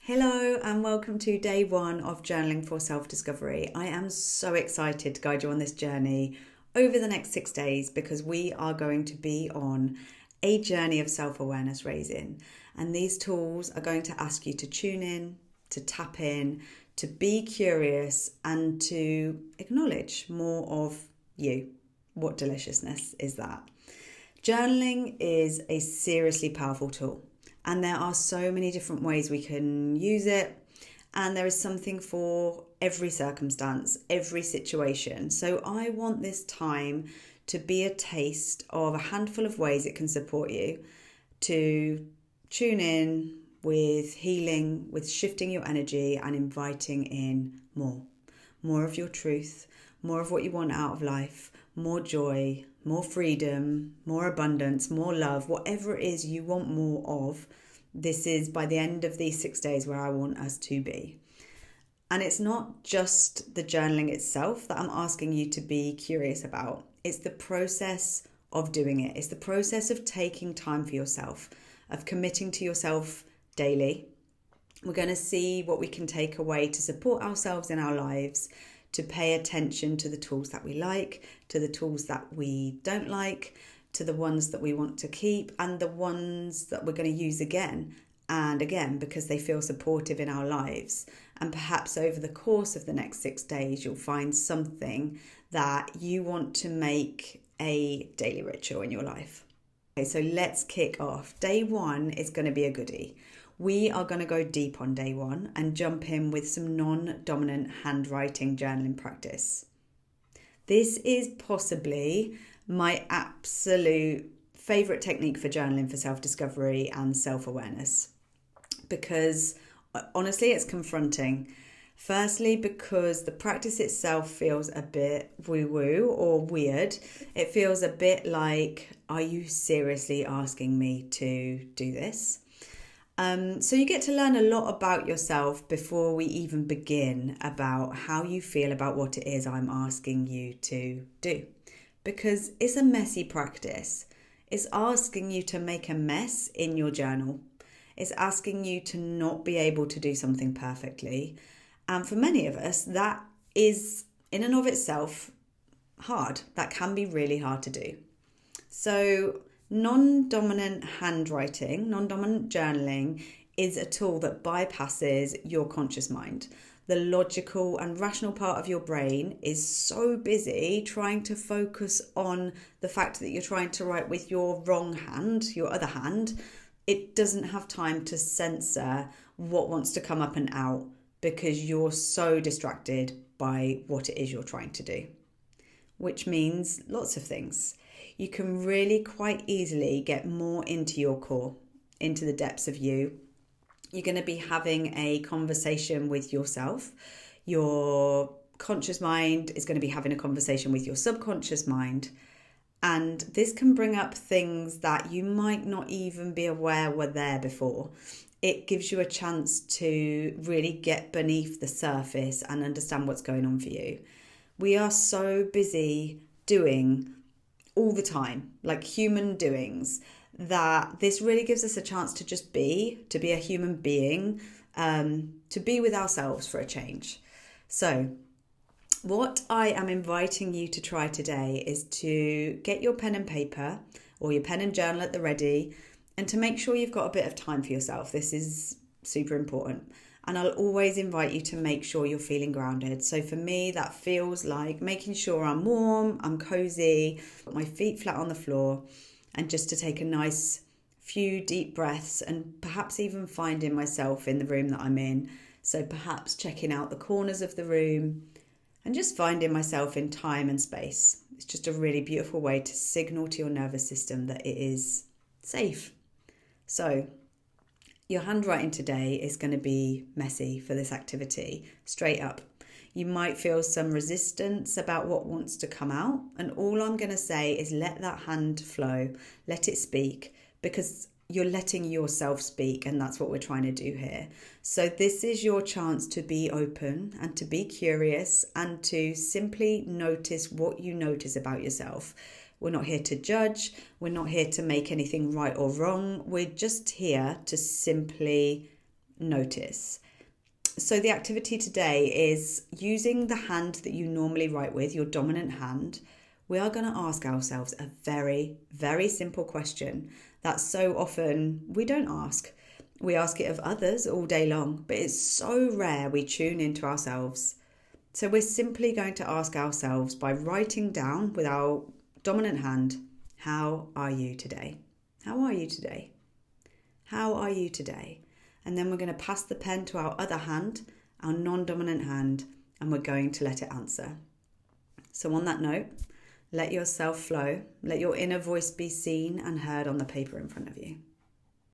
Hello and welcome to day one of Journaling for Self-Discovery. I am so excited to guide you on this journey over the next 6 days because we are going to be on a journey of self-awareness raising. And these tools are going to ask you to tune in, to tap in, to be curious and to acknowledge more of you. What deliciousness is that? Journaling is a seriously powerful tool. And there are so many different ways we can use it. And there is something for every circumstance, every situation. So I want this time to be a taste of a handful of ways it can support you to tune in with healing, with shifting your energy and inviting in more of your truth, more of what you want out of life, more joy, more freedom, more abundance, more love, whatever it is you want more of. This is by the end of these 6 days where I want us to be. And it's not just the journaling itself that I'm asking you to be curious about. It's the process of doing it. It's the process of taking time for yourself, of committing to yourself daily. We're going to see what we can take away to support ourselves in our lives, to pay attention to the tools that we like, to the tools that we don't like, to the ones that we want to keep and the ones that we're going to use again and again because they feel supportive in our lives. And perhaps over the course of the next 6 days, you'll find something that you want to make a daily ritual in your life. Okay, so let's kick off. Day one is going to be a goodie. We are going to go deep on day one and jump in with some non-dominant handwriting journaling practice. This is possibly my absolute favourite technique for journaling for self-discovery and self-awareness because honestly it's confronting. Firstly, because the practice itself feels a bit woo-woo or weird. It feels a bit like, are you seriously asking me to do this? So you get to learn a lot about yourself before we even begin about how you feel about what it is I'm asking you to do. Because it's a messy practice. It's asking you to make a mess in your journal. It's asking you to not be able to do something perfectly. And for many of us, that is in and of itself hard. That can be really hard to do. So non-dominant handwriting, non-dominant journaling is a tool that bypasses your conscious mind. The logical and rational part of your brain is so busy trying to focus on the fact that you're trying to write with your wrong hand, your other hand. It doesn't have time to censor what wants to come up and out because you're so distracted by what it is you're trying to do, which means lots of things. You can really quite easily get more into your core, into the depths of you. You're going to be having a conversation with yourself. Your conscious mind is going to be having a conversation with your subconscious mind. And this can bring up things that you might not even be aware were there before. It gives you a chance to really get beneath the surface and understand what's going on for you. We are so busy doing all the time, like human doings, that this really gives us a chance to just be, to be a human being, to be with ourselves for a change. So what I am inviting you to try today is to get your pen and paper or your pen and journal at the ready and to make sure you've got a bit of time for yourself. This is super important. And I'll always invite you to make sure you're feeling grounded. So for me, that feels like making sure I'm warm, I'm cozy, got my feet flat on the floor, and just to take a nice few deep breaths and perhaps even finding myself in the room that I'm in. So perhaps checking out the corners of the room and just finding myself in time and space. It's just a really beautiful way to signal to your nervous system that it is safe. So your handwriting today is going to be messy for this activity, straight up. You might feel some resistance about what wants to come out. And all I'm going to say is let that hand flow, let it speak, because you're letting yourself speak. And that's what we're trying to do here. So this is your chance to be open and to be curious and to simply notice what you notice about yourself. We're not here to judge. We're not here to make anything right or wrong. We're just here to simply notice. So the activity today is using the hand that you normally write with, your dominant hand. We are going to ask ourselves a very, very simple question that so often we don't ask. We ask it of others all day long, but it's so rare we tune into ourselves. So we're simply going to ask ourselves by writing down with our dominant hand, how are you today? How are you today? How are you today? And then we're going to pass the pen to our other hand, our non-dominant hand, and we're going to let it answer. So on that note, let yourself flow. Let your inner voice be seen and heard on the paper in front of you.